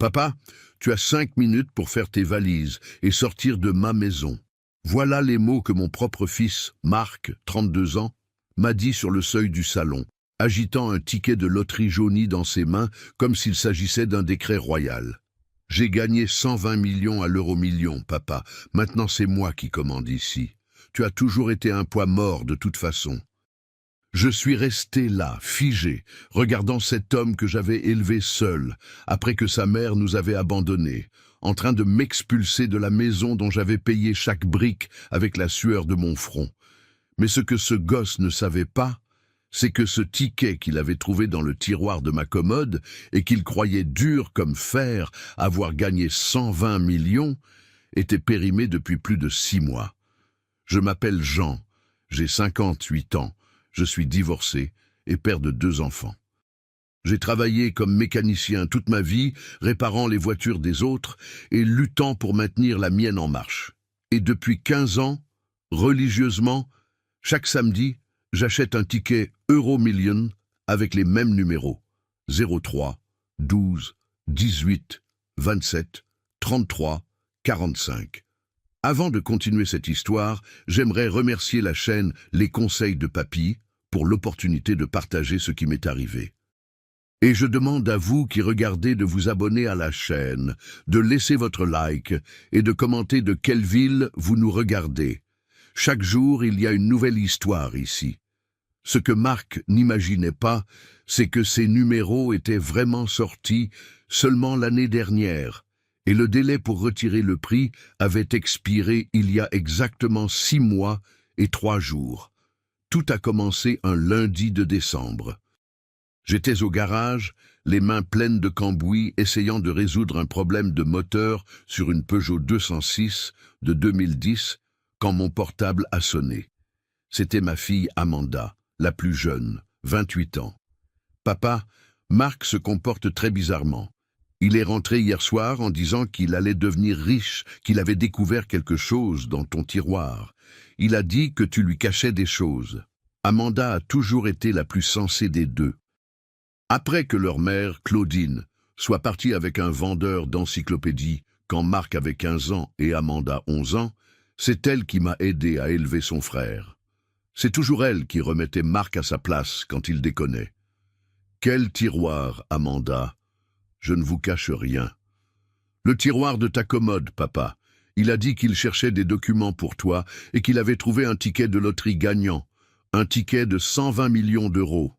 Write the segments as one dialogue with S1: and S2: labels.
S1: Papa, tu as 5 minutes pour faire tes valises et sortir de ma maison. Voilà les mots que mon propre fils, Marc, 32 ans, m'a dit sur le seuil du salon, agitant un ticket de loterie jauni dans ses mains comme s'il s'agissait d'un décret royal. J'ai gagné 120 millions à l'euro-million, papa. Maintenant c'est moi qui commande ici. Tu as toujours été un poids mort de toute façon. Je suis resté là, figé, regardant cet homme que j'avais élevé seul, après que sa mère nous avait abandonnés, en train de m'expulser de la maison dont j'avais payé chaque brique avec la sueur de mon front. Mais ce que ce gosse ne savait pas, c'est que ce ticket qu'il avait trouvé dans le tiroir de ma commode et qu'il croyait dur comme fer avoir gagné 120 millions, était périmé depuis plus de 6 mois. Je m'appelle Jean, j'ai 58 ans, je suis divorcé et père de 2 enfants. J'ai travaillé comme mécanicien toute ma vie, réparant les voitures des autres et luttant pour maintenir la mienne en marche. Et depuis 15 ans, religieusement, chaque samedi, j'achète un ticket Euro-Million avec les mêmes numéros. 03, 12, 18, 27, 33, 45. Avant de continuer cette histoire, j'aimerais remercier la chaîne Les Conseils de Papy pour l'opportunité de partager ce qui m'est arrivé. Et je demande à vous qui regardez de vous abonner à la chaîne, de laisser votre like et de commenter de quelle ville vous nous regardez. Chaque jour, il y a une nouvelle histoire ici. Ce que Marc n'imaginait pas, c'est que ces numéros étaient vraiment sortis seulement l'année dernière, et le délai pour retirer le prix avait expiré il y a exactement 6 mois et 3 jours. Tout a commencé un lundi de décembre. J'étais au garage, les mains pleines de cambouis, essayant de résoudre un problème de moteur sur une Peugeot 206 de 2010, quand mon portable a sonné. C'était ma fille Amanda, la plus jeune, 28 ans. « Papa, Marc se comporte très bizarrement. Il est rentré hier soir en disant qu'il allait devenir riche, qu'il avait découvert quelque chose dans ton tiroir. Il a dit que tu lui cachais des choses. Amanda a toujours été la plus sensée des deux. Après que leur mère, Claudine, soit partie avec un vendeur d'encyclopédies quand Marc avait 15 ans et Amanda 11 ans, c'est elle qui m'a aidé à élever son frère. C'est toujours elle qui remettait Marc à sa place quand il déconnait. Quel tiroir, Amanda? Je ne vous cache rien. Le tiroir de ta commode, papa. Il a dit qu'il cherchait des documents pour toi et qu'il avait trouvé un ticket de loterie gagnant, un ticket de 120 millions d'euros.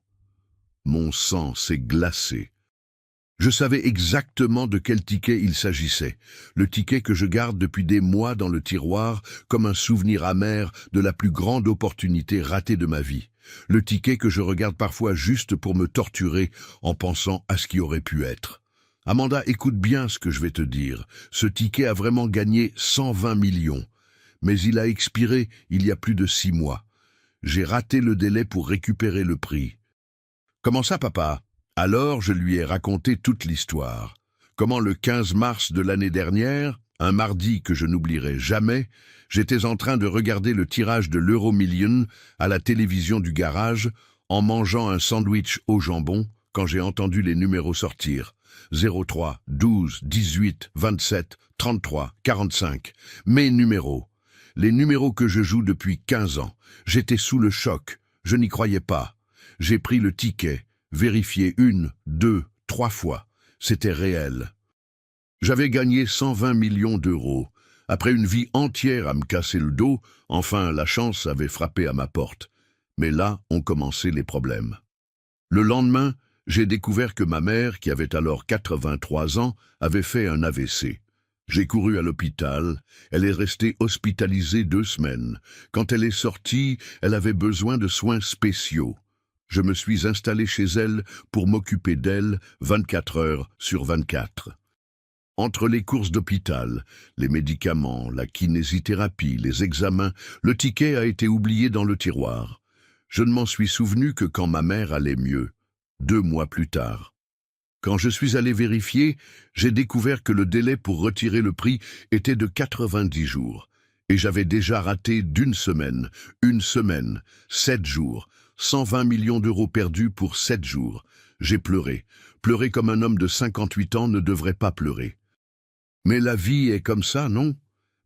S1: Mon sang s'est glacé. Je savais exactement de quel ticket il s'agissait, le ticket que je garde depuis des mois dans le tiroir comme un souvenir amer de la plus grande opportunité ratée de ma vie, le ticket que je regarde parfois juste pour me torturer en pensant à ce qui aurait pu être. Amanda, écoute bien ce que je vais te dire. Ce ticket a vraiment gagné 120 millions, mais il a expiré il y a plus de 6 mois. J'ai raté le délai pour récupérer le prix. Comment ça, papa? Alors je lui ai raconté toute l'histoire. Comment le 15 mars de l'année dernière, un mardi que je n'oublierai jamais, j'étais en train de regarder le tirage de l'Euro-Million à la télévision du garage en mangeant un sandwich au jambon quand j'ai entendu les numéros sortir. 03, 12, 18, 27, 33, 45. Mes numéros. Les numéros que je joue depuis 15 ans. J'étais sous le choc. Je n'y croyais pas. J'ai pris le ticket, vérifié 1, 2, 3 fois. C'était réel. J'avais gagné 120 millions d'euros. Après une vie entière à me casser le dos, enfin la chance avait frappé à ma porte. Mais là ont commencé les problèmes. Le lendemain, j'ai découvert que ma mère, qui avait alors 83 ans, avait fait un AVC. J'ai couru à l'hôpital. Elle est restée hospitalisée 2 semaines. Quand elle est sortie, elle avait besoin de soins spéciaux. Je me suis installé chez elle pour m'occuper d'elle 24 heures sur 24. Entre les courses d'hôpital, les médicaments, la kinésithérapie, les examens, le ticket a été oublié dans le tiroir. Je ne m'en suis souvenu que quand ma mère allait mieux, 2 mois plus tard. Quand je suis allé vérifier, j'ai découvert que le délai pour retirer le prix était de 90 jours. Et j'avais déjà raté d'1 semaine, 1 semaine, 7 jours, 120 millions d'euros perdus pour 7 jours. J'ai pleuré. Pleurer comme un homme de 58 ans ne devrait pas pleurer. Mais la vie est comme ça, non?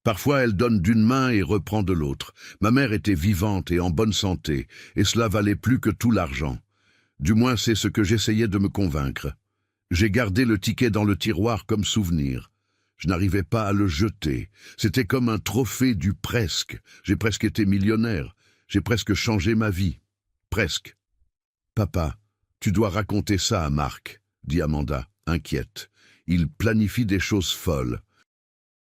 S1: Parfois elle donne d'une main et reprend de l'autre. Ma mère était vivante et en bonne santé, et cela valait plus que tout l'argent. Du moins c'est ce que j'essayais de me convaincre. J'ai gardé le ticket dans le tiroir comme souvenir. Je n'arrivais pas à le jeter. C'était comme un trophée du presque. J'ai presque été millionnaire. J'ai presque changé ma vie. Presque. Papa, tu dois raconter ça à Marc, dit Amanda, inquiète. Il planifie des choses folles.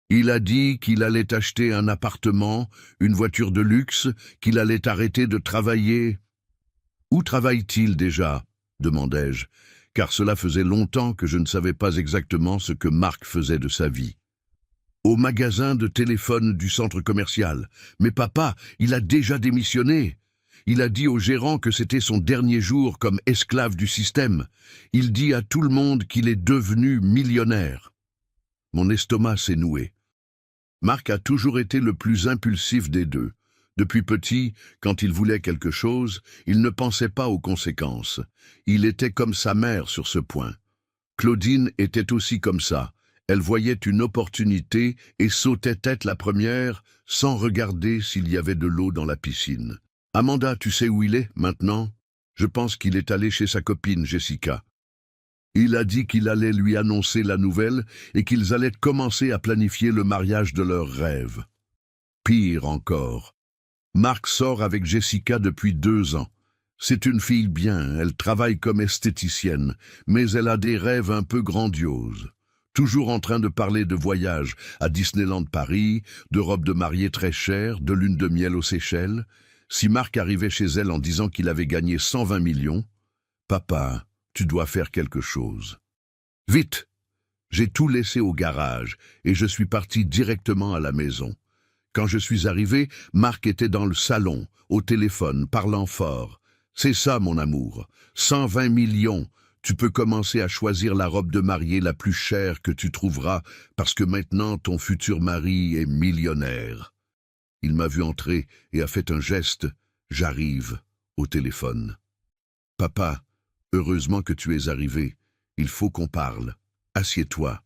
S1: Il a dit qu'il allait acheter un appartement, une voiture de luxe, qu'il allait arrêter de travailler. Où travaille-t-il déjà? Demandai-je, car cela faisait longtemps que je ne savais pas exactement ce que Marc faisait de sa vie. Au magasin de téléphone du centre commercial. Mais papa, il a déjà démissionné. Il a dit au gérant que c'était son dernier jour comme esclave du système. Il dit à tout le monde qu'il est devenu millionnaire. Mon estomac s'est noué. Marc a toujours été le plus impulsif des deux. Depuis petit, quand il voulait quelque chose, il ne pensait pas aux conséquences. Il était comme sa mère sur ce point. Claudine était aussi comme ça. Elle voyait une opportunité et sautait tête la première, sans regarder s'il y avait de l'eau dans la piscine. Amanda, tu sais où il est, maintenant? Je pense qu'il est allé chez sa copine, Jessica. Il a dit qu'il allait lui annoncer la nouvelle et qu'ils allaient commencer à planifier le mariage de leurs rêves. Pire encore. Marc sort avec Jessica depuis 2 ans. C'est une fille bien, elle travaille comme esthéticienne, mais elle a des rêves un peu grandioses. Toujours en train de parler de voyages à Disneyland Paris, de robes de mariée très chères, de lune de miel aux Seychelles. Si Marc arrivait chez elle en disant qu'il avait gagné 120 millions, « Papa, tu dois faire quelque chose. » Vite! J'ai tout laissé au garage et je suis parti directement à la maison. Quand je suis arrivé, Marc était dans le salon, au téléphone, parlant fort. « C'est ça, mon amour. 120 millions. Tu peux commencer à choisir la robe de mariée la plus chère que tu trouveras parce que maintenant ton futur mari est millionnaire. » Il m'a vu entrer et a fait un geste. « J'arrive » au téléphone. « Papa, heureusement que tu es arrivé. Il faut qu'on parle. Assieds-toi. »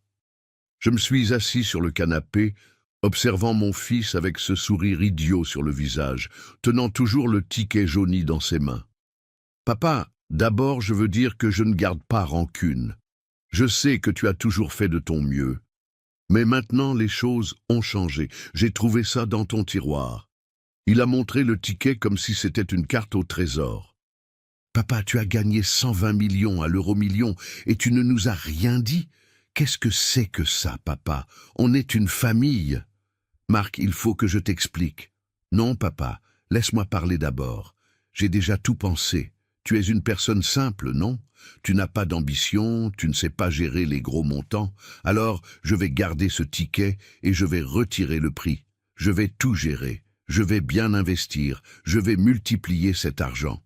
S1: Je me suis assis sur le canapé, observant mon fils avec ce sourire idiot sur le visage, tenant toujours le ticket jauni dans ses mains. « Papa, d'abord je veux dire que je ne garde pas rancune. Je sais que tu as toujours fait de ton mieux. Mais maintenant les choses ont changé. J'ai trouvé ça dans ton tiroir. » Il a montré le ticket comme si c'était une carte au trésor. « Papa, tu as gagné 120 millions à l'euro-million et tu ne nous as rien dit. Qu'est-ce que c'est que ça, papa? On est une famille. » « Marc, il faut que je t'explique. »« Non, papa, laisse-moi parler d'abord. J'ai déjà tout pensé. Tu es une personne simple, non? Tu n'as pas d'ambition, tu ne sais pas gérer les gros montants. Alors, je vais garder ce ticket et je vais retirer le prix. Je vais tout gérer. Je vais bien investir. Je vais multiplier cet argent. »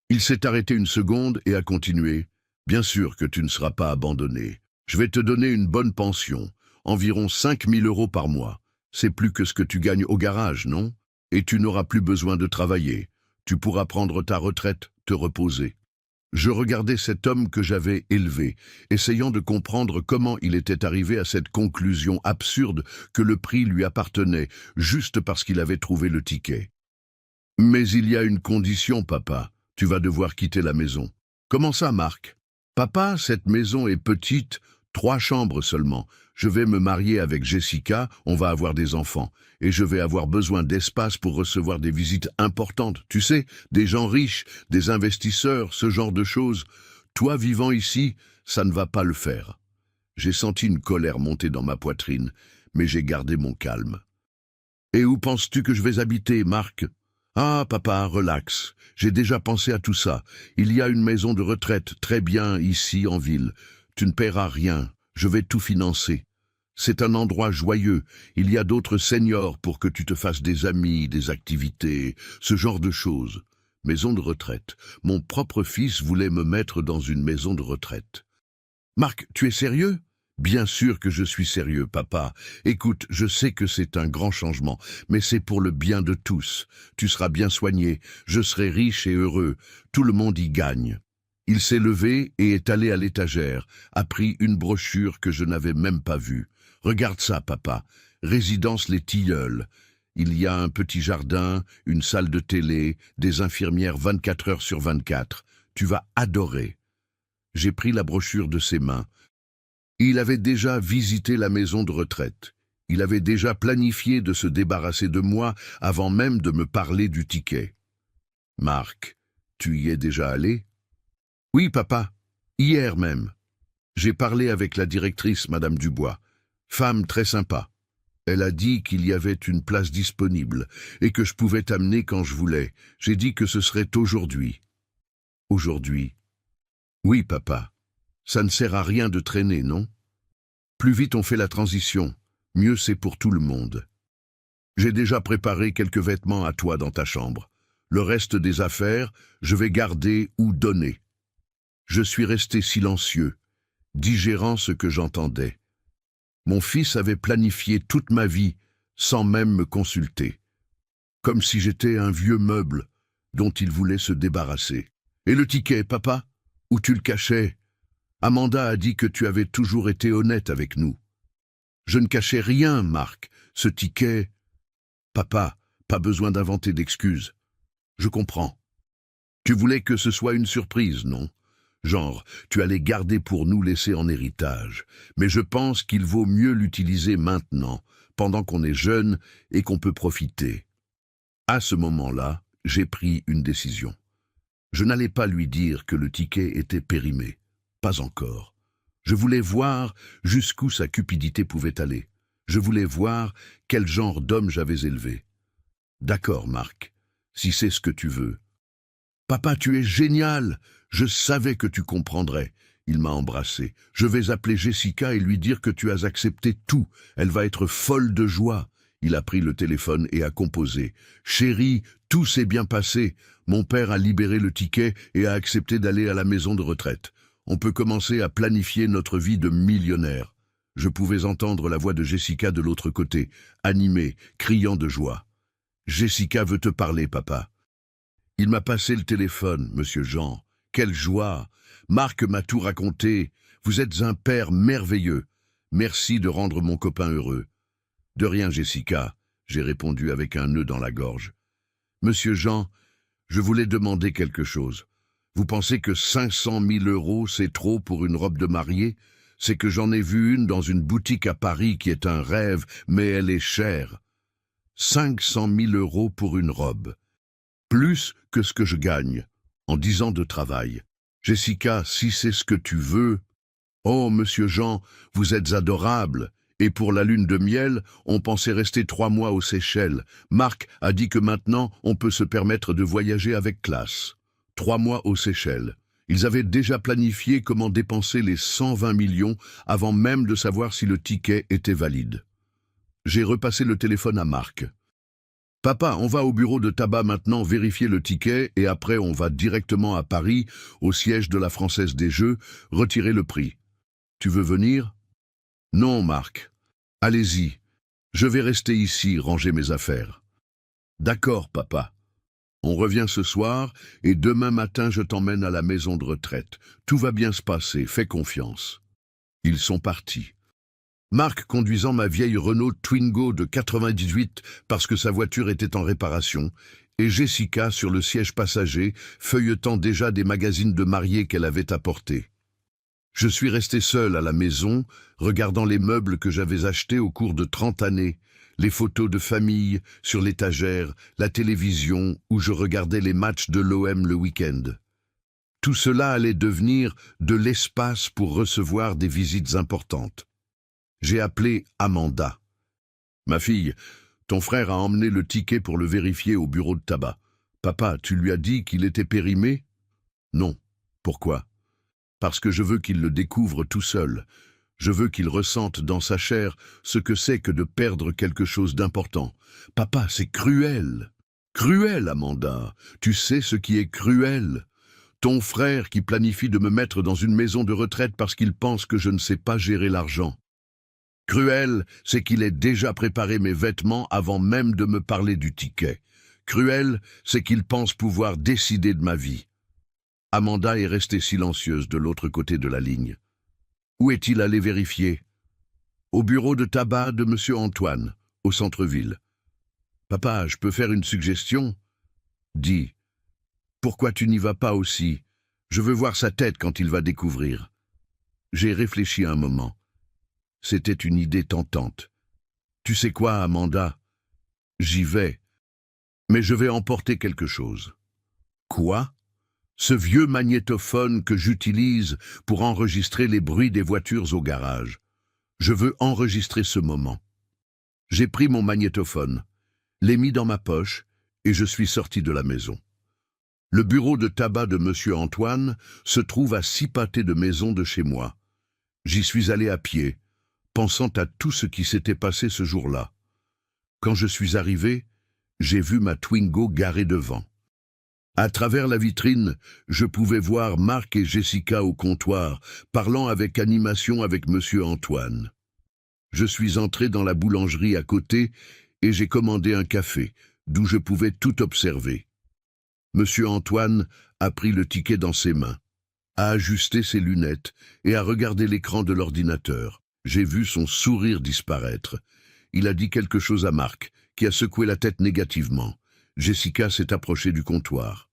S1: Il s'est arrêté une seconde et a continué. « Bien sûr que tu ne seras pas abandonné. Je vais te donner une bonne pension, environ 5 000 € par mois. C'est plus que ce que tu gagnes au garage, non? Et tu n'auras plus besoin de travailler. Tu pourras prendre ta retraite, te reposer. » Je regardais cet homme que j'avais élevé, essayant de comprendre comment il était arrivé à cette conclusion absurde que le prix lui appartenait, juste parce qu'il avait trouvé le ticket. « Mais il y a une condition, papa. Tu vas devoir quitter la maison. »« Comment ça, Marc ? » ?»« Papa, cette maison est petite, 3 chambres seulement. Je vais me marier avec Jessica, on va avoir des enfants. Et je vais avoir besoin d'espace pour recevoir des visites importantes. Tu sais, des gens riches, des investisseurs, ce genre de choses. Toi, vivant ici, ça ne va pas le faire. » J'ai senti une colère monter dans ma poitrine, mais j'ai gardé mon calme. « Et où penses-tu que je vais habiter, Marc ? » ?»« Ah, papa, relax. J'ai déjà pensé à tout ça. Il y a une maison de retraite très bien ici en ville. Tu ne paieras rien. Je vais tout financer. C'est un endroit joyeux. Il y a d'autres seniors pour que tu te fasses des amis, des activités, ce genre de choses. Maison de retraite. Mon propre fils voulait me mettre dans une maison de retraite. »« Marc, tu es sérieux ? » ?»« Bien sûr que je suis sérieux, papa. Écoute, je sais que c'est un grand changement, mais c'est pour le bien de tous. Tu seras bien soigné, je serai riche et heureux. Tout le monde y gagne. » Il s'est levé et est allé à l'étagère, a pris une brochure que je n'avais même pas vue. Regarde ça, papa. Résidence Les Tilleuls. Il y a un petit jardin, une salle de télé, des infirmières 24 heures sur 24. Tu vas adorer. J'ai pris la brochure de ses mains. Il avait déjà visité la maison de retraite. Il avait déjà planifié de se débarrasser de moi avant même de me parler du ticket. Marc, tu y es déjà allé? Oui, papa. Hier même. J'ai parlé avec la directrice, Madame Dubois. Femme très sympa. Elle a dit qu'il y avait une place disponible et que je pouvais t'amener quand je voulais. J'ai dit que ce serait aujourd'hui. Aujourd'hui? Oui, papa. Ça ne sert à rien de traîner, non? Plus vite on fait la transition, mieux c'est pour tout le monde. J'ai déjà préparé quelques vêtements à toi dans ta chambre. Le reste des affaires, je vais garder ou donner. Je suis resté silencieux, digérant ce que j'entendais. Mon fils avait planifié toute ma vie sans même me consulter. Comme si j'étais un vieux meuble dont il voulait se débarrasser. Et le ticket, papa? Où tu le cachais? Amanda a dit que tu avais toujours été honnête avec nous. Je ne cachais rien, Marc. Ce ticket... Papa, pas besoin d'inventer d'excuses. Je comprends. Tu voulais que ce soit une surprise, non? Genre, tu allais garder pour nous laisser en héritage. Mais je pense qu'il vaut mieux l'utiliser maintenant, pendant qu'on est jeune et qu'on peut profiter. À ce moment-là, j'ai pris une décision. Je n'allais pas lui dire que le ticket était périmé. Pas encore. Je voulais voir jusqu'où sa cupidité pouvait aller. Je voulais voir quel genre d'homme j'avais élevé. D'accord, Marc, si c'est ce que tu veux. Papa, tu es génial! Je savais que tu comprendrais. Il m'a embrassé. Je vais appeler Jessica et lui dire que tu as accepté tout. Elle va être folle de joie. Il a pris le téléphone et a composé. Chérie, tout s'est bien passé. Mon père a libéré le ticket et a accepté d'aller à la maison de retraite. On peut commencer à planifier notre vie de millionnaire. Je pouvais entendre la voix de Jessica de l'autre côté, animée, criant de joie. Jessica veut te parler, papa. Il m'a passé le téléphone, monsieur Jean. Quelle joie! Marc m'a tout raconté. Vous êtes un père merveilleux. Merci de rendre mon copain heureux. De rien, Jessica, j'ai répondu avec un nœud dans la gorge. Monsieur Jean, je voulais demander quelque chose. Vous pensez que 500 000 € c'est trop pour une robe de mariée? C'est que j'en ai vu une dans une boutique à Paris qui est un rêve, mais elle est chère. 500 000 € pour une robe. Plus que ce que je gagne en 10 ans de travail. Jessica, si c'est ce que tu veux... Oh, monsieur Jean, vous êtes adorable. Et pour la lune de miel, on pensait rester 3 mois aux Seychelles. Marc a dit que maintenant, on peut se permettre de voyager avec classe. 3 mois aux Seychelles. Ils avaient déjà planifié comment dépenser les 120 millions avant même de savoir si le ticket était valide. J'ai repassé le téléphone à Marc. Papa, on va au bureau de tabac maintenant vérifier le ticket et après on va directement à Paris, au siège de la Française des Jeux, retirer le prix. Tu veux venir? Non, Marc. Allez-y. Je vais rester ici, ranger mes affaires. D'accord, papa. On revient ce soir et demain matin je t'emmène à la maison de retraite. Tout va bien se passer, fais confiance. Ils sont partis. Marc conduisant ma vieille Renault Twingo de 98 parce que sa voiture était en réparation, et Jessica sur le siège passager, feuilletant déjà des magazines de mariés qu'elle avait apportés. Je suis resté seul à la maison, regardant les meubles que j'avais achetés au cours de 30 années, les photos de famille sur l'étagère, la télévision où je regardais les matchs de l'OM le week-end. Tout cela allait devenir de l'espace pour recevoir des visites importantes. J'ai appelé Amanda. Ma fille, ton frère a emmené le ticket pour le vérifier au bureau de tabac. Papa, tu lui as dit qu'il était périmé? Non. Pourquoi? Parce que je veux qu'il le découvre tout seul. Je veux qu'il ressente dans sa chair ce que c'est que de perdre quelque chose d'important. Papa, c'est cruel. Cruel, Amanda. Tu sais ce qui est cruel? Ton frère qui planifie de me mettre dans une maison de retraite parce qu'il pense que je ne sais pas gérer l'argent. Cruel, c'est qu'il ait déjà préparé mes vêtements avant même de me parler du ticket. Cruel, c'est qu'il pense pouvoir décider de ma vie. Amanda est restée silencieuse de l'autre côté de la ligne. Où est-il allé vérifier? Au bureau de tabac de Monsieur Antoine, au centre-ville. Papa, je peux faire une suggestion? Dis. Pourquoi tu n'y vas pas aussi? Je veux voir sa tête quand il va découvrir. J'ai réfléchi un moment. C'était une idée tentante. Tu sais quoi, Amanda? J'y vais. Mais je vais emporter quelque chose. Quoi? Ce vieux magnétophone que j'utilise pour enregistrer les bruits des voitures au garage. Je veux enregistrer ce moment. J'ai pris mon magnétophone, l'ai mis dans ma poche et je suis sorti de la maison. Le bureau de tabac de Monsieur Antoine se trouve à 6 pâtés de maison de chez moi. J'y suis allé à pied, pensant à tout ce qui s'était passé ce jour-là. Quand je suis arrivé, j'ai vu ma Twingo garée devant. À travers la vitrine, je pouvais voir Marc et Jessica au comptoir, parlant avec animation avec Monsieur Antoine. Je suis entré dans la boulangerie à côté et j'ai commandé un café, d'où je pouvais tout observer. Monsieur Antoine a pris le ticket dans ses mains, a ajusté ses lunettes et a regardé l'écran de l'ordinateur. J'ai vu son sourire disparaître. Il a dit quelque chose à Marc, qui a secoué la tête négativement. Jessica s'est approchée du comptoir.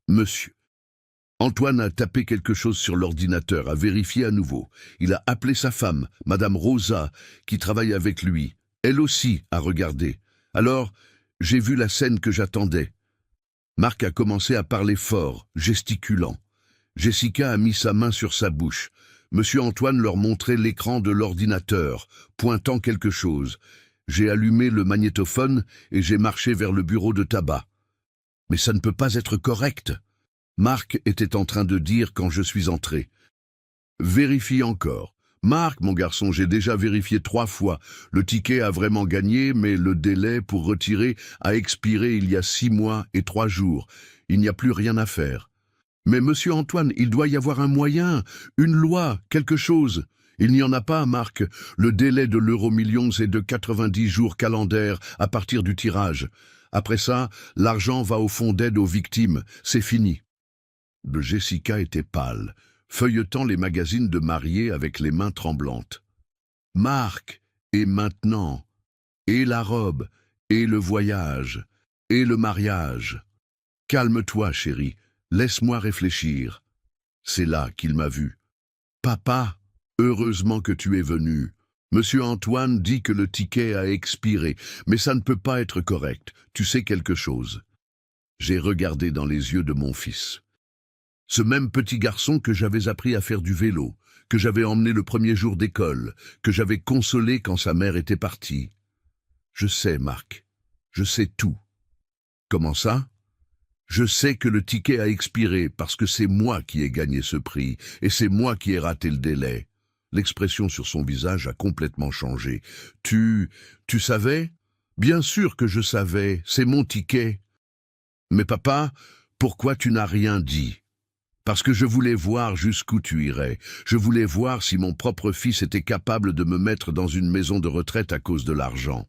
S1: Monsieur. Antoine a tapé quelque chose sur l'ordinateur, a vérifié à nouveau. Il a appelé sa femme, Madame Rosa, qui travaille avec lui. Elle aussi a regardé. Alors, j'ai vu la scène que j'attendais. Marc a commencé à parler fort, gesticulant. Jessica a mis sa main sur sa bouche. Monsieur Antoine leur montrait l'écran de l'ordinateur, pointant quelque chose. J'ai allumé le magnétophone et j'ai marché vers le bureau de tabac. Mais ça ne peut pas être correct. Marc était en train de dire quand je suis entré. Vérifie encore. Marc, mon garçon, j'ai déjà vérifié 3 fois. Le ticket a vraiment gagné, mais le délai pour retirer a expiré il y a 6 mois et 3 jours. Il n'y a plus rien à faire. Mais monsieur Antoine, il doit y avoir un moyen, une loi, quelque chose. Il n'y en a pas, Marc. Le délai de l'euro-million, c'est de 90 jours calendaires à partir du tirage. Après ça, l'argent va au fonds d'aide aux victimes. C'est fini. Jessica était pâle, feuilletant les magazines de mariés avec les mains tremblantes. Marc, et maintenant, et la robe, et le voyage, et le mariage. Calme-toi, chérie, laisse-moi réfléchir. C'est là qu'il m'a vu. Papa, heureusement que tu es venu. Monsieur Antoine dit que le ticket a expiré, mais ça ne peut pas être correct. Tu sais quelque chose. J'ai regardé dans les yeux de mon fils. Ce même petit garçon que j'avais appris à faire du vélo, que j'avais emmené le premier jour d'école, que j'avais consolé quand sa mère était partie. Je sais, Marc, je sais tout. Comment ça? Je sais que le ticket a expiré parce que c'est moi qui ai gagné ce prix et c'est moi qui ai raté le délai. L'expression sur son visage a complètement changé. Tu savais? Bien sûr que je savais, c'est mon ticket. Mais papa, pourquoi tu n'as rien dit? Parce que je voulais voir jusqu'où tu irais. Je voulais voir si mon propre fils était capable de me mettre dans une maison de retraite à cause de l'argent.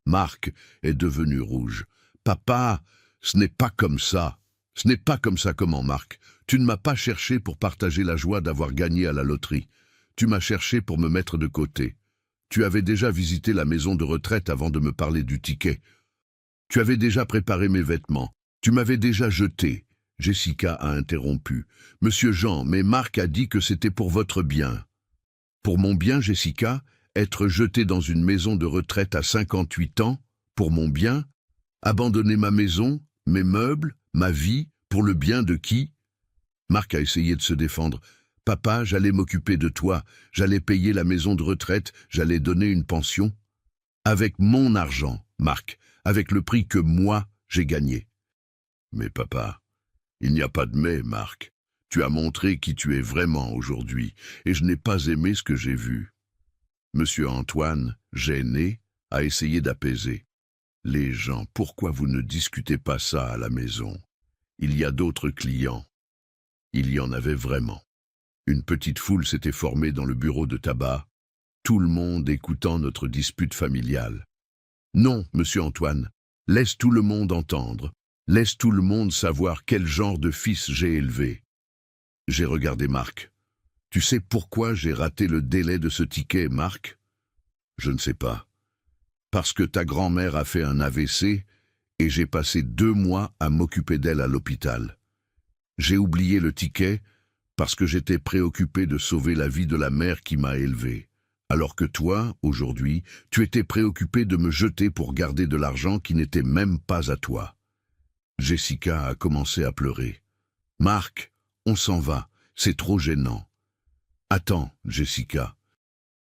S1: Marc est devenu rouge. Papa, ce n'est pas comme ça. Ce n'est pas comme ça. Comment, Marc? Tu ne m'as pas cherché pour partager la joie d'avoir gagné à la loterie. Tu m'as cherché pour me mettre de côté. Tu avais déjà visité la maison de retraite avant de me parler du ticket. Tu avais déjà préparé mes vêtements. Tu m'avais déjà jeté. Jessica a interrompu. « Monsieur Jean, mais Marc a dit que c'était pour votre bien. »« Pour mon bien, Jessica? Être jeté dans une maison de retraite à 58 ans? Pour mon bien? Abandonner ma maison, mes meubles, ma vie, pour le bien de qui ?» Marc a essayé de se défendre. « Papa, j'allais m'occuper de toi, j'allais payer la maison de retraite, j'allais donner une pension. Avec mon argent, Marc, avec le prix que moi, j'ai gagné. » « Mais papa... » Il n'y a pas de mais, Marc. Tu as montré qui tu es vraiment aujourd'hui, et je n'ai pas aimé ce que j'ai vu. Monsieur Antoine, gêné, a essayé d'apaiser. Les gens, pourquoi vous ne discutez pas ça à la maison? Il y a d'autres clients. Il y en avait vraiment. Une petite foule s'était formée dans le bureau de tabac, tout le monde écoutant notre dispute familiale. Non, monsieur Antoine, laisse tout le monde entendre. Laisse tout le monde savoir quel genre de fils j'ai élevé. J'ai regardé Marc. Tu sais pourquoi j'ai raté le délai de ce ticket, Marc? Je ne sais pas. Parce que ta grand-mère a fait un AVC et j'ai passé 2 mois à m'occuper d'elle à l'hôpital. J'ai oublié le ticket parce que j'étais préoccupé de sauver la vie de la mère qui m'a élevé. Alors que toi, aujourd'hui, tu étais préoccupé de me jeter pour garder de l'argent qui n'était même pas à toi. Jessica a commencé à pleurer. Marc, on s'en va, c'est trop gênant. Attends, Jessica.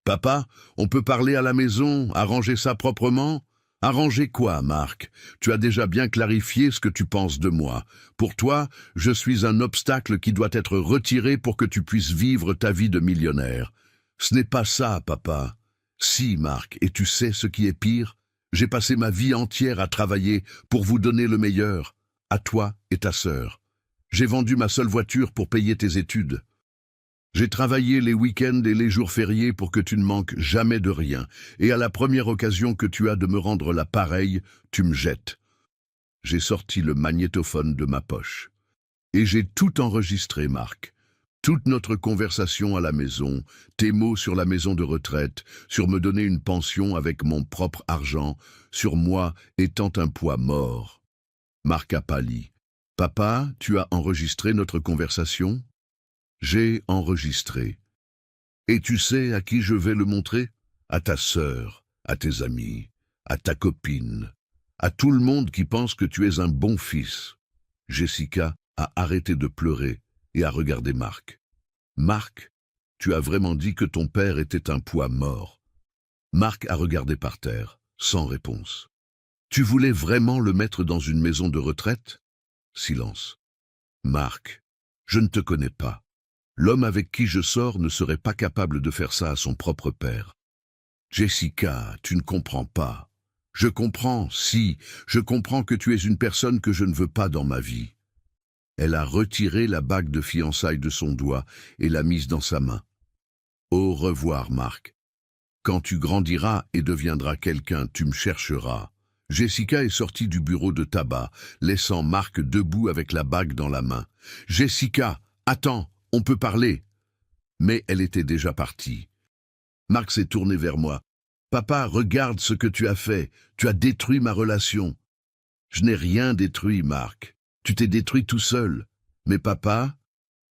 S1: Papa, on peut parler à la maison, arranger ça proprement? Arranger quoi, Marc? Tu as déjà bien clarifié ce que tu penses de moi. Pour toi, je suis un obstacle qui doit être retiré pour que tu puisses vivre ta vie de millionnaire. Ce n'est pas ça, papa. Si, Marc, et tu sais ce qui est pire? J'ai passé ma vie entière à travailler pour vous donner le meilleur, à toi et ta sœur. J'ai vendu ma seule voiture pour payer tes études. J'ai travaillé les week-ends et les jours fériés pour que tu ne manques jamais de rien, et à la première occasion que tu as de me rendre la pareille, tu me jettes. J'ai sorti le magnétophone de ma poche. Et j'ai tout enregistré, Marc. Toute notre conversation à la maison, tes mots sur la maison de retraite, sur me donner une pension avec mon propre argent, sur moi étant un poids mort. Marc a pâli. Papa, tu as enregistré notre conversation? J'ai enregistré. Et tu sais à qui je vais le montrer? À ta sœur, à tes amis, à ta copine, à tout le monde qui pense que tu es un bon fils. Jessica a arrêté de pleurer et a regardé Marc. Marc, tu as vraiment dit que ton père était un poids mort. Marc a regardé par terre, sans réponse. Tu voulais vraiment le mettre dans une maison de retraite? Silence. Marc, je ne te connais pas. L'homme avec qui je sors ne serait pas capable de faire ça à son propre père. Jessica, tu ne comprends pas. Je comprends, si, je comprends que tu es une personne que je ne veux pas dans ma vie. Elle a retiré la bague de fiançailles de son doigt et l'a mise dans sa main. Au revoir, Marc. Quand tu grandiras et deviendras quelqu'un, tu me chercheras. Jessica est sortie du bureau de tabac, laissant Marc debout avec la bague dans la main. Jessica, attends, on peut parler. Mais elle était déjà partie. Marc s'est tourné vers moi. Papa, regarde ce que tu as fait. Tu as détruit ma relation. Je n'ai rien détruit, Marc. Tu t'es détruit tout seul. Mais papa,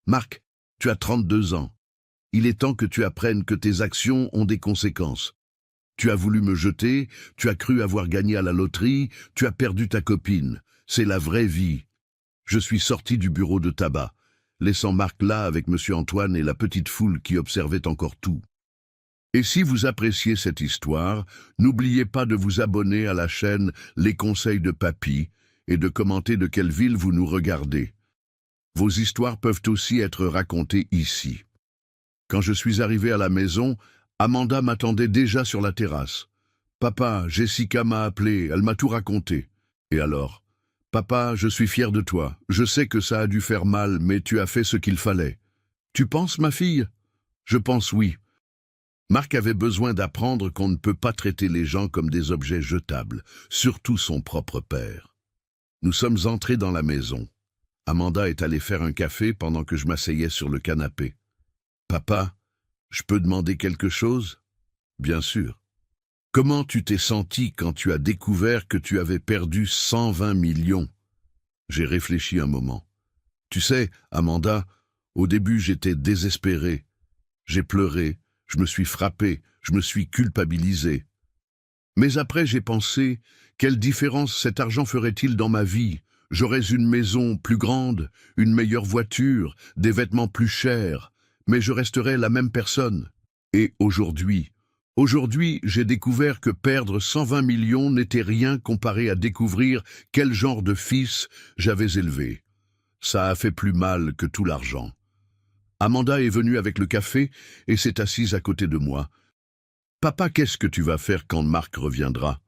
S1: Marc, tu as 32 ans. Il est temps que tu apprennes que tes actions ont des conséquences. Tu as voulu me jeter, tu as cru avoir gagné à la loterie, tu as perdu ta copine. C'est la vraie vie. Je suis sorti du bureau de tabac, laissant Marc là avec monsieur Antoine et la petite foule qui observait encore tout. Et si vous appréciez cette histoire, n'oubliez pas de vous abonner à la chaîne Les Conseils de Papy et de commenter de quelle ville vous nous regardez. Vos histoires peuvent aussi être racontées ici. Quand je suis arrivé à la maison, Amanda m'attendait déjà sur la terrasse. « Papa, Jessica m'a appelé, elle m'a tout raconté. » Et alors ? « Papa, je suis fier de toi. Je sais que ça a dû faire mal, mais tu as fait ce qu'il fallait. »« Tu penses, ma fille ?»« Je pense oui. » Marc avait besoin d'apprendre qu'on ne peut pas traiter les gens comme des objets jetables, surtout son propre père. Nous sommes entrés dans la maison. Amanda est allée faire un café pendant que je m'asseyais sur le canapé. « Papa, je peux demander quelque chose ?»« Bien sûr. »« Comment tu t'es senti quand tu as découvert que tu avais perdu 120 millions ?» J'ai réfléchi un moment. « Tu sais, Amanda, au début j'étais désespéré. J'ai pleuré, je me suis frappé, je me suis culpabilisé. Mais après j'ai pensé, quelle différence cet argent ferait-il dans ma vie ? J'aurais une maison plus grande, une meilleure voiture, des vêtements plus chers, mais je resterais la même personne. Et aujourd'hui, j'ai découvert que perdre 120 millions n'était rien comparé à découvrir quel genre de fils j'avais élevé. Ça a fait plus mal que tout l'argent. Amanda est venue avec le café et s'est assise à côté de moi. « Papa, qu'est-ce que tu vas faire quand Marc reviendra ?»«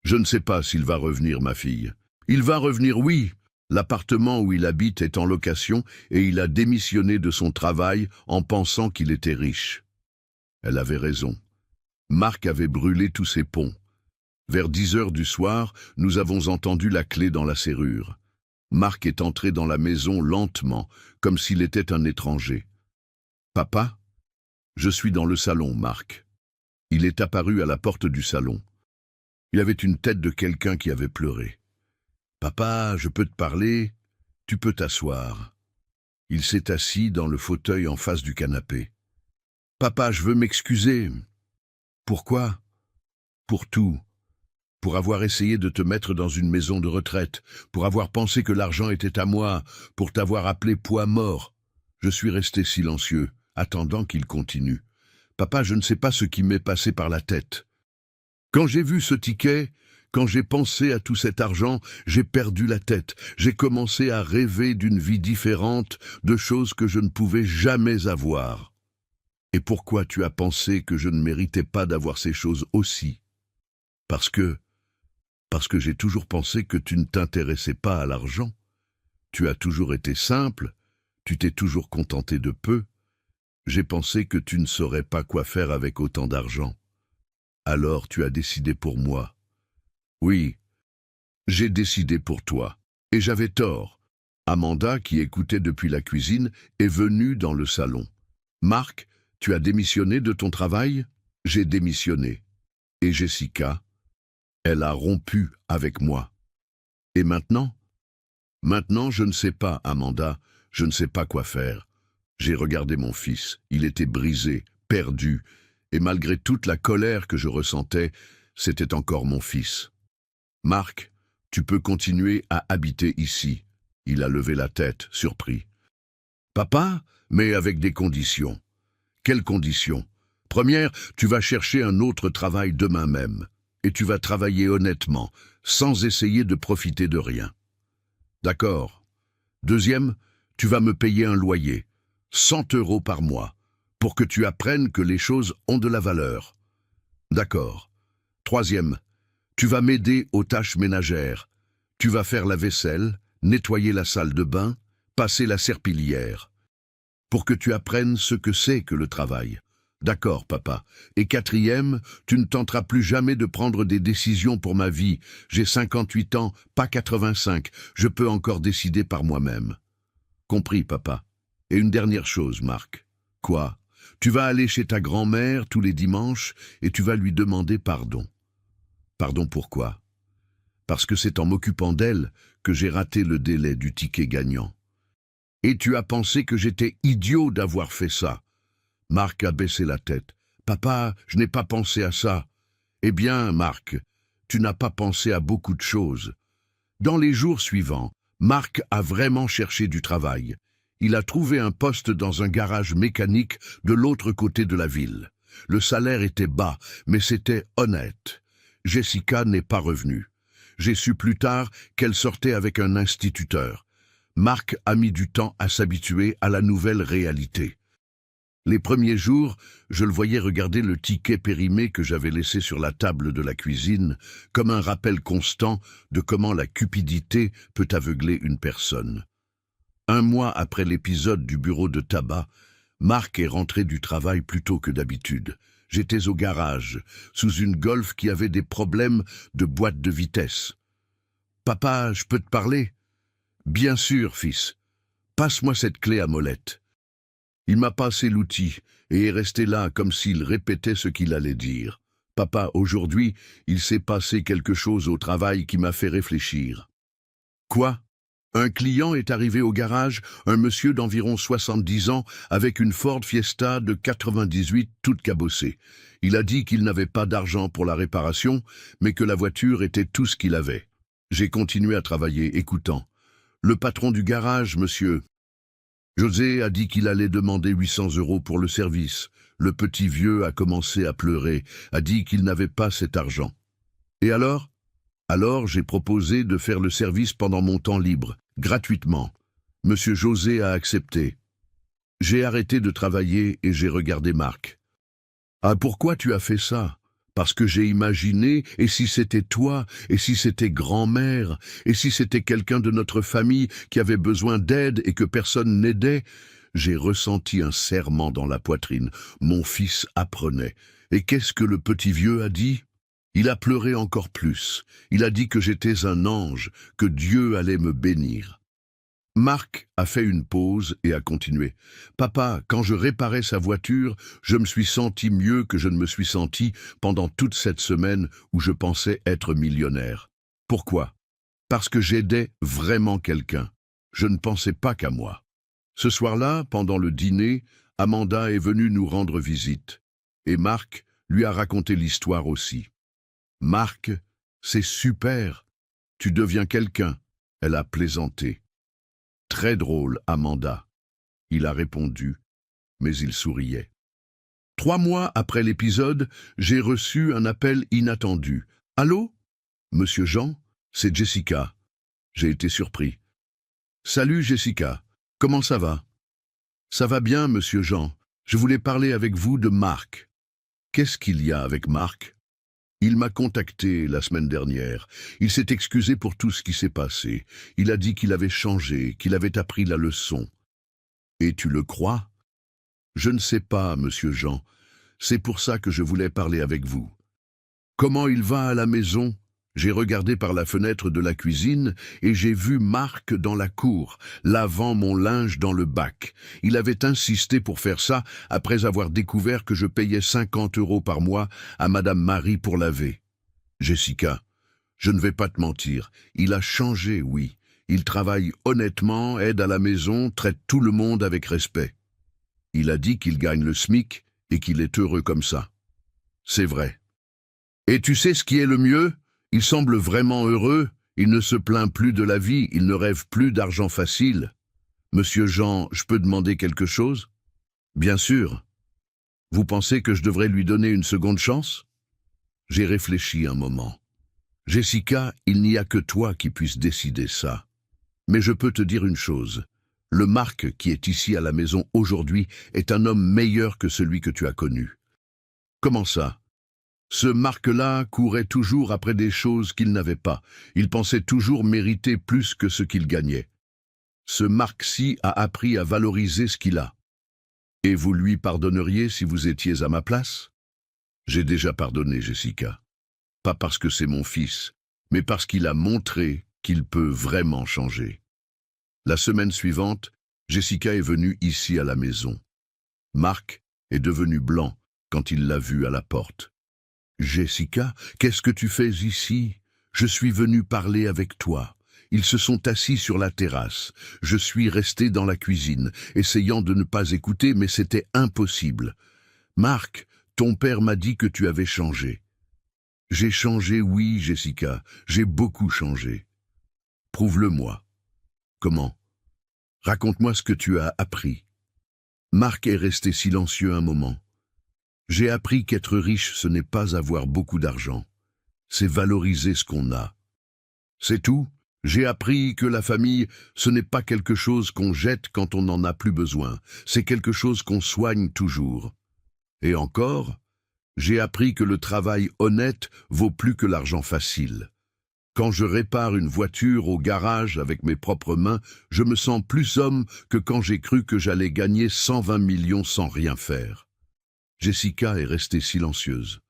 S1: Je ne sais pas s'il va revenir, ma fille. »« Il va revenir, oui. L'appartement où il habite est en location et il a démissionné de son travail en pensant qu'il était riche. » Elle avait raison. Marc avait brûlé tous ses ponts. Vers 10 heures du soir, nous avons entendu la clé dans la serrure. Marc est entré dans la maison lentement, comme s'il était un étranger. « Papa ?» « Je suis dans le salon, Marc. » Il est apparu à la porte du salon. Il avait une tête de quelqu'un qui avait pleuré. « Papa, je peux te parler? Tu peux t'asseoir. » Il s'est assis dans le fauteuil en face du canapé. « Papa, je veux m'excuser. » « Pourquoi ? » ?»« Pour tout. Pour avoir essayé de te mettre dans une maison de retraite, pour avoir pensé que l'argent était à moi, pour t'avoir appelé poids mort. » Je suis resté silencieux, attendant qu'il continue. « Papa, je ne sais pas ce qui m'est passé par la tête. Quand j'ai vu ce ticket, quand j'ai pensé à tout cet argent, j'ai perdu la tête. J'ai commencé à rêver d'une vie différente, de choses que je ne pouvais jamais avoir. Et pourquoi tu as pensé que je ne méritais pas d'avoir ces choses aussi? Parce que j'ai toujours pensé que tu ne t'intéressais pas à l'argent. Tu as toujours été simple, tu t'es toujours contenté de peu. J'ai pensé que tu ne saurais pas quoi faire avec autant d'argent. Alors tu as décidé pour moi. Oui, j'ai décidé pour toi. Et j'avais tort. » Amanda, qui écoutait depuis la cuisine, est venue dans le salon. « Marc, tu as démissionné de ton travail? » « J'ai démissionné. Et Jessica? Elle a rompu avec moi. Et maintenant? Maintenant, je ne sais pas, Amanda, je ne sais pas quoi faire. J'ai regardé mon fils, il était brisé, perdu, et malgré toute la colère que je ressentais, c'était encore mon fils. Marc, tu peux continuer à habiter ici. Il a levé la tête, surpris. Papa, mais avec des conditions. Quelles conditions? Première, tu vas chercher un autre travail demain même. Et tu vas travailler honnêtement, sans essayer de profiter de rien. D'accord. Deuxième, tu vas me payer un loyer, 100 € par mois, pour que tu apprennes que les choses ont de la valeur. D'accord. Troisième, tu vas m'aider aux tâches ménagères. Tu vas faire la vaisselle, nettoyer la salle de bain, passer la serpillière. Pour que tu apprennes ce que c'est que le travail. D'accord, papa. Et quatrième, tu ne tenteras plus jamais de prendre des décisions pour ma vie. J'ai 58 ans, pas 85. Je peux encore décider par moi-même. Compris, papa. Et une dernière chose, Marc. Quoi? Tu vas aller chez ta grand-mère tous les dimanches et tu vas lui demander pardon. Pardon pourquoi? Parce que c'est en m'occupant d'elle que j'ai raté le délai du ticket gagnant. Et tu as pensé que j'étais idiot d'avoir fait ça. Marc a baissé la tête. « Papa, je n'ai pas pensé à ça. » Eh bien, Marc, tu n'as pas pensé à beaucoup de choses. Dans les jours suivants, Marc a vraiment cherché du travail. Il a trouvé un poste dans un garage mécanique de l'autre côté de la ville. Le salaire était bas, mais c'était honnête. Jessica n'est pas revenue. J'ai su plus tard qu'elle sortait avec un instituteur. Marc a mis du temps à s'habituer à la nouvelle réalité. Les premiers jours, je le voyais regarder le ticket périmé que j'avais laissé sur la table de la cuisine, comme un rappel constant de comment la cupidité peut aveugler une personne. Un mois après l'épisode du bureau de tabac, Marc est rentré du travail plus tôt que d'habitude. J'étais au garage, sous une Golf qui avait des problèmes de boîte de vitesse. « Papa, je peux te parler ?»« Bien sûr, fils. Passe-moi cette clé à molette. » Il m'a passé l'outil et est resté là comme s'il répétait ce qu'il allait dire. « Papa, aujourd'hui, il s'est passé quelque chose au travail qui m'a fait réfléchir. »« Quoi ? Un client est arrivé au garage, un monsieur d'environ 70 ans, avec une Ford Fiesta de 98 toute cabossée. Il a dit qu'il n'avait pas d'argent pour la réparation, mais que la voiture était tout ce qu'il avait. J'ai continué à travailler, écoutant. Le patron du garage, monsieur José, a dit qu'il allait demander 800 € pour le service. Le petit vieux a commencé à pleurer, a dit qu'il n'avait pas cet argent. Et alors ? Alors j'ai proposé de faire le service pendant mon temps libre, gratuitement. Monsieur José a accepté. J'ai arrêté de travailler et j'ai regardé Marc. « Ah, pourquoi tu as fait ça ? Parce que j'ai imaginé, et si c'était toi, et si c'était grand-mère, et si c'était quelqu'un de notre famille qui avait besoin d'aide et que personne n'aidait, j'ai ressenti un serrement dans la poitrine. Mon fils apprenait. Et qu'est-ce que le petit vieux a dit ? Il a pleuré encore plus. Il a dit que j'étais un ange, que Dieu allait me bénir. Marc a fait une pause et a continué. Papa, quand je réparais sa voiture, je me suis senti mieux que je ne me suis senti pendant toute cette semaine où je pensais être millionnaire. Pourquoi? Parce que j'aidais vraiment quelqu'un. Je ne pensais pas qu'à moi. Ce soir-là, pendant le dîner, Amanda est venue nous rendre visite. Et Marc lui a raconté l'histoire aussi. Marc, c'est super. Tu deviens quelqu'un. Elle a plaisanté. Très drôle, Amanda. Il a répondu, mais il souriait. 3 mois après l'épisode, j'ai reçu un appel inattendu. Allô? Monsieur Jean, c'est Jessica. J'ai été surpris. Salut Jessica, comment ça va? Ça va bien, monsieur Jean. Je voulais parler avec vous de Marc. Qu'est-ce qu'il y a avec Marc? Il m'a contacté la semaine dernière. Il s'est excusé pour tout ce qui s'est passé. Il a dit qu'il avait changé, qu'il avait appris la leçon. Et tu le crois? Je ne sais pas, monsieur Jean. C'est pour ça que je voulais parler avec vous. Comment il va à la maison? J'ai regardé par la fenêtre de la cuisine et j'ai vu Marc dans la cour, lavant mon linge dans le bac. Il avait insisté pour faire ça après avoir découvert que je payais 50 € par mois à Madame Marie pour laver. Jessica, je ne vais pas te mentir, il a changé, oui. Il travaille honnêtement, aide à la maison, traite tout le monde avec respect. Il a dit qu'il gagne le SMIC et qu'il est heureux comme ça. C'est vrai. Et tu sais ce qui est le mieux? Il semble vraiment heureux, il ne se plaint plus de la vie, il ne rêve plus d'argent facile. Monsieur Jean, je peux demander quelque chose? Bien sûr. Vous pensez que je devrais lui donner une seconde chance? J'ai réfléchi un moment. Jessica, il n'y a que toi qui puisse décider ça. Mais je peux te dire une chose. Le Marc qui est ici à la maison aujourd'hui est un homme meilleur que celui que tu as connu. Comment ça? Ce Marc-là courait toujours après des choses qu'il n'avait pas. Il pensait toujours mériter plus que ce qu'il gagnait. Ce Marc-ci a appris à valoriser ce qu'il a. Et vous lui pardonneriez si vous étiez à ma place? J'ai déjà pardonné, Jessica. Pas parce que c'est mon fils, mais parce qu'il a montré qu'il peut vraiment changer. La semaine suivante, Jessica est venue ici à la maison. Marc est devenu blanc quand il l'a vue à la porte. Jessica, qu'est-ce que tu fais ici? Je suis venu parler avec toi. Ils se sont assis sur la terrasse. Je suis resté dans la cuisine, essayant de ne pas écouter, mais c'était impossible. Marc, ton père m'a dit que tu avais changé. J'ai changé, oui, Jessica, j'ai beaucoup changé. Prouve-le-moi. Comment? Raconte-moi ce que tu as appris. Marc est resté silencieux un moment. J'ai appris qu'être riche, ce n'est pas avoir beaucoup d'argent. C'est valoriser ce qu'on a. C'est tout. J'ai appris que la famille, ce n'est pas quelque chose qu'on jette quand on n'en a plus besoin. C'est quelque chose qu'on soigne toujours. Et encore, j'ai appris que le travail honnête vaut plus que l'argent facile. Quand je répare une voiture au garage avec mes propres mains, je me sens plus homme que quand j'ai cru que j'allais gagner 120 millions sans rien faire. Jessica est restée silencieuse.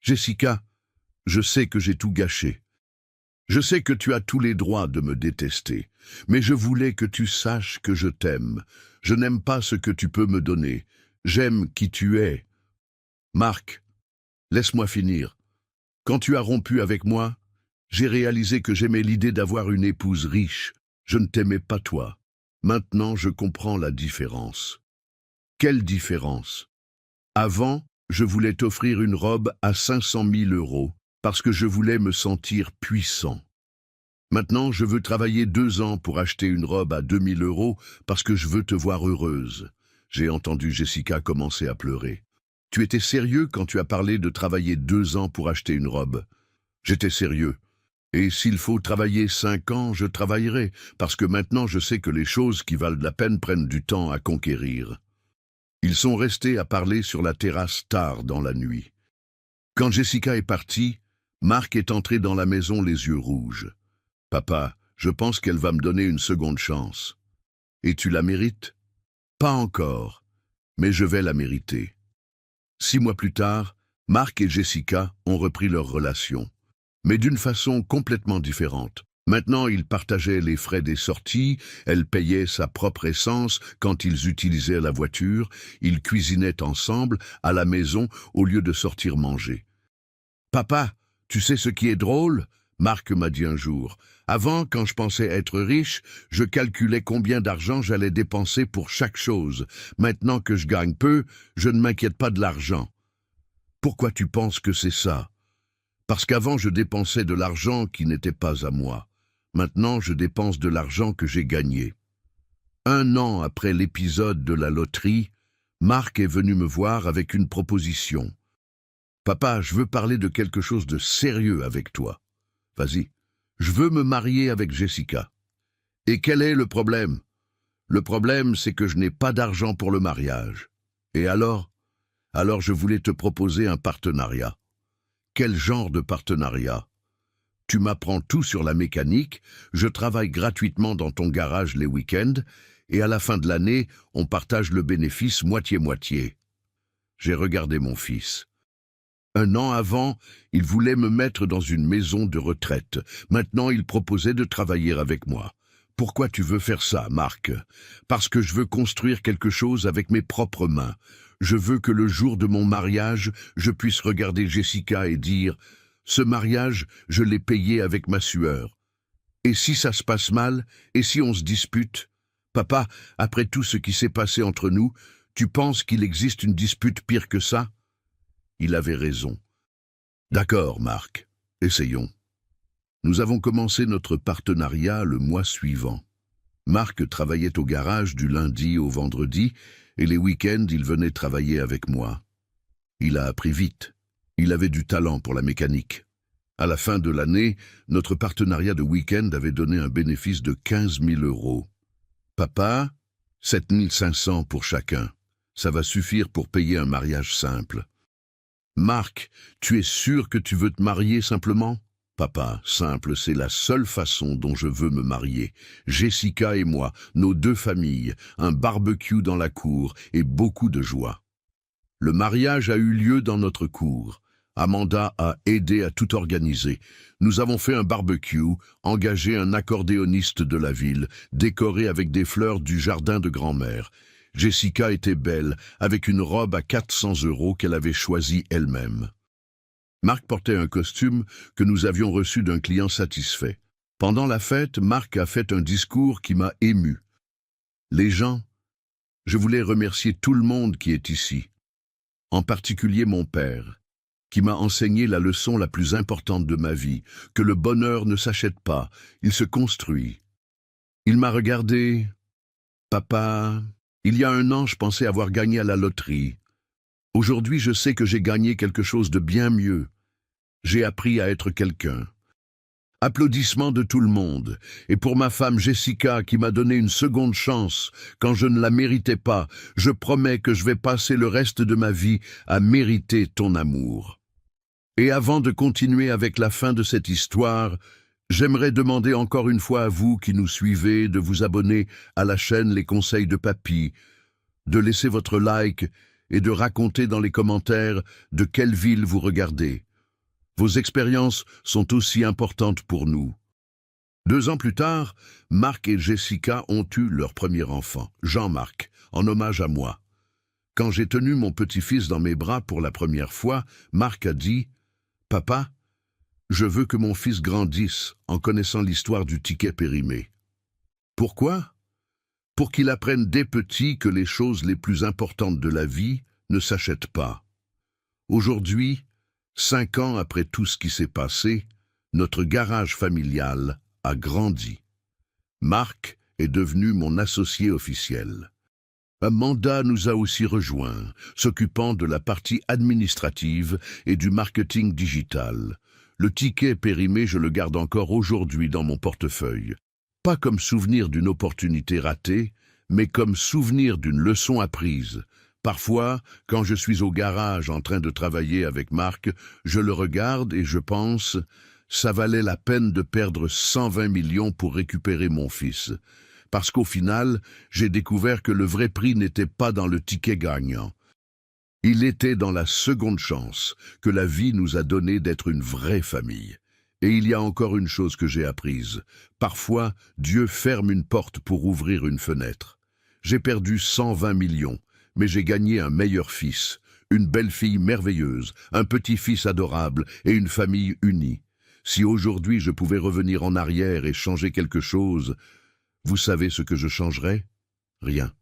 S1: Jessica, je sais que j'ai tout gâché. Je sais que tu as tous les droits de me détester, mais je voulais que tu saches que je t'aime. Je n'aime pas ce que tu peux me donner. J'aime qui tu es. Marc, laisse-moi finir. Quand tu as rompu avec moi, j'ai réalisé que j'aimais l'idée d'avoir une épouse riche. Je ne t'aimais pas toi. Maintenant, je comprends la différence. Quelle différence? Avant, je voulais t'offrir une robe à 500 000 € parce que je voulais me sentir puissant. Maintenant, je veux travailler 2 ans pour acheter une robe à 2 000 € parce que je veux te voir heureuse. J'ai entendu Jessica commencer à pleurer. Tu étais sérieux quand tu as parlé de travailler 2 ans pour acheter une robe? J'étais sérieux. Et s'il faut travailler 5 ans, je travaillerai, parce que maintenant je sais que les choses qui valent la peine prennent du temps à conquérir. Ils sont restés à parler sur la terrasse tard dans la nuit. Quand Jessica est partie, Marc est entré dans la maison les yeux rouges. « Papa, je pense qu'elle va me donner une seconde chance. »« Et tu la mérites ?»« Pas encore, mais je vais la mériter. » 6 mois plus tard, Marc et Jessica ont repris leur relation, mais d'une façon complètement différente. Maintenant, ils partageaient les frais des sorties, elle payait sa propre essence quand ils utilisaient la voiture, ils cuisinaient ensemble à la maison au lieu de sortir manger. « Papa, tu sais ce qui est drôle ?» Marc m'a dit un jour. « Avant, quand je pensais être riche, je calculais combien d'argent j'allais dépenser pour chaque chose. Maintenant que je gagne peu, je ne m'inquiète pas de l'argent. » Pourquoi tu penses que c'est ça? Parce qu'avant, je dépensais de l'argent qui n'était pas à moi. Maintenant, je dépense de l'argent que j'ai gagné. 1 an après l'épisode de la loterie, Marc est venu me voir avec une proposition. « Papa, je veux parler de quelque chose de sérieux avec toi. Vas-y, je veux me marier avec Jessica. » « Et quel est le problème? » « Le problème, c'est que je n'ai pas d'argent pour le mariage. »« Et alors ?»« Alors je voulais te proposer un partenariat. »« Quel genre de partenariat? » « Tu m'apprends tout sur la mécanique, je travaille gratuitement dans ton garage les week-ends, et à la fin de l'année, on partage le bénéfice moitié-moitié. » J'ai regardé mon fils. 1 an avant, il voulait me mettre dans une maison de retraite. Maintenant, il proposait de travailler avec moi. « Pourquoi tu veux faire ça, Marc? » « Parce que je veux construire quelque chose avec mes propres mains. Je veux que le jour de mon mariage, je puisse regarder Jessica et dire « Ce mariage, je l'ai payé avec ma sueur. » Et si ça se passe mal? Et si on se dispute? Papa, après tout ce qui s'est passé entre nous, tu penses qu'il existe une dispute pire que ça? Il avait raison. D'accord, Marc, essayons. Nous avons commencé notre partenariat le mois suivant. Marc travaillait au garage du lundi au vendredi, et les week-ends, il venait travailler avec moi. Il a appris vite. Il avait du talent pour la mécanique. À la fin de l'année, notre partenariat de week-end avait donné un bénéfice de 15 000 €. Papa, 7 500 pour chacun. Ça va suffire pour payer un mariage simple. Marc, tu es sûr que tu veux te marier simplement? Papa, simple, c'est la seule façon dont je veux me marier. Jessica et moi, nos 2 familles, un barbecue dans la cour et beaucoup de joie. Le mariage a eu lieu dans notre cour. Amanda a aidé à tout organiser. Nous avons fait un barbecue, engagé un accordéoniste de la ville, décoré avec des fleurs du jardin de grand-mère. Jessica était belle, avec une robe à 400 € qu'elle avait choisie elle-même. Marc portait un costume que nous avions reçu d'un client satisfait. Pendant la fête, Marc a fait un discours qui m'a ému. Les gens, je voulais remercier tout le monde qui est ici, en particulier mon père, qui m'a enseigné la leçon la plus importante de ma vie, que le bonheur ne s'achète pas, il se construit. Il m'a regardé. « Papa, il y a 1 an, je pensais avoir gagné à la loterie. Aujourd'hui, je sais que j'ai gagné quelque chose de bien mieux. J'ai appris à être quelqu'un. » Applaudissements de tout le monde. Et pour ma femme Jessica qui m'a donné une seconde chance quand je ne la méritais pas, je promets que je vais passer le reste de ma vie à mériter ton amour. Et avant de continuer avec la fin de cette histoire, j'aimerais demander encore une fois à vous qui nous suivez de vous abonner à la chaîne Les Conseils de Papy, de laisser votre like et de raconter dans les commentaires de quelle ville vous regardez. Vos expériences sont aussi importantes pour nous. 2 ans plus tard, Marc et Jessica ont eu leur premier enfant, Jean-Marc, en hommage à moi. Quand j'ai tenu mon petit-fils dans mes bras pour la première fois, Marc a dit « Papa, je veux que mon fils grandisse en connaissant l'histoire du ticket périmé. » Pourquoi? Pour qu'il apprenne dès petit que les choses les plus importantes de la vie ne s'achètent pas. Aujourd'hui, 5 ans après tout ce qui s'est passé, notre garage familial a grandi. Marc est devenu mon associé officiel. Amanda nous a aussi rejoints, s'occupant de la partie administrative et du marketing digital. Le ticket périmé, je le garde encore aujourd'hui dans mon portefeuille. Pas comme souvenir d'une opportunité ratée, mais comme souvenir d'une leçon apprise. Parfois, quand je suis au garage en train de travailler avec Marc, je le regarde et je pense « ça valait la peine de perdre 120 millions pour récupérer mon fils ». Parce qu'au final, j'ai découvert que le vrai prix n'était pas dans le ticket gagnant. Il était dans la seconde chance que la vie nous a donnée d'être une vraie famille. Et il y a encore une chose que j'ai apprise. Parfois, Dieu ferme une porte pour ouvrir une fenêtre. J'ai perdu 120 millions, mais j'ai gagné un meilleur fils, une belle-fille merveilleuse, un petit-fils adorable et une famille unie. Si aujourd'hui je pouvais revenir en arrière et changer quelque chose, vous savez ce que je changerais? Rien.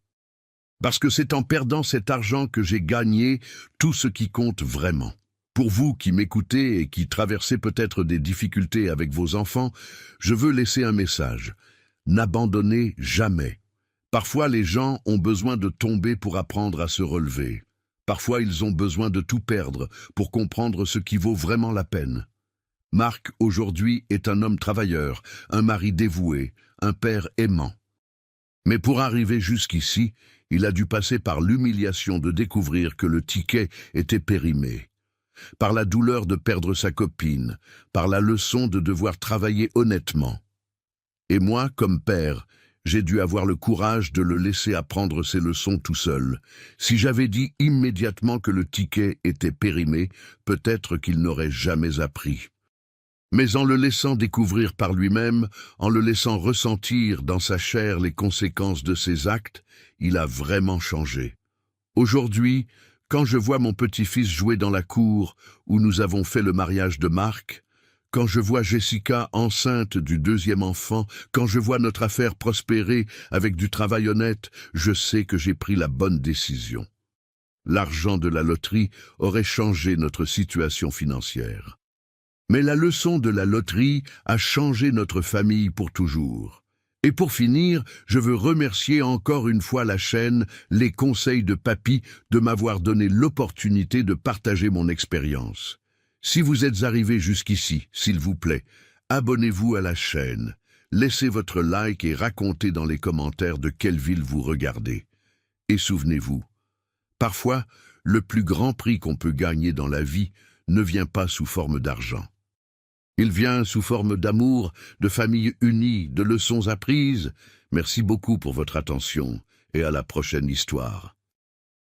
S1: Parce que c'est en perdant cet argent que j'ai gagné tout ce qui compte vraiment. Pour vous qui m'écoutez et qui traversez peut-être des difficultés avec vos enfants, je veux laisser un message. N'abandonnez jamais. Parfois les gens ont besoin de tomber pour apprendre à se relever. Parfois ils ont besoin de tout perdre pour comprendre ce qui vaut vraiment la peine. Marc, aujourd'hui, est un homme travailleur, un mari dévoué, un père aimant. Mais pour arriver jusqu'ici, il a dû passer par l'humiliation de découvrir que le ticket était périmé, par la douleur de perdre sa copine, par la leçon de devoir travailler honnêtement. Et moi, comme père, j'ai dû avoir le courage de le laisser apprendre ses leçons tout seul. Si j'avais dit immédiatement que le ticket était périmé, peut-être qu'il n'aurait jamais appris. Mais en le laissant découvrir par lui-même, en le laissant ressentir dans sa chair les conséquences de ses actes, il a vraiment changé. Aujourd'hui, quand je vois mon petit-fils jouer dans la cour où nous avons fait le mariage de Marc, quand je vois Jessica enceinte du deuxième enfant, quand je vois notre affaire prospérer avec du travail honnête, je sais que j'ai pris la bonne décision. L'argent de la loterie aurait changé notre situation financière. Mais la leçon de la loterie a changé notre famille pour toujours. Et pour finir, je veux remercier encore une fois la chaîne Les Conseils de Papy de m'avoir donné l'opportunité de partager mon expérience. Si vous êtes arrivé jusqu'ici, s'il vous plaît, abonnez-vous à la chaîne, laissez votre like et racontez dans les commentaires de quelle ville vous regardez. Et souvenez-vous, parfois, le plus grand prix qu'on peut gagner dans la vie ne vient pas sous forme d'argent. Il vient sous forme d'amour, de famille unie, de leçons apprises. Merci beaucoup pour votre attention et à la prochaine histoire.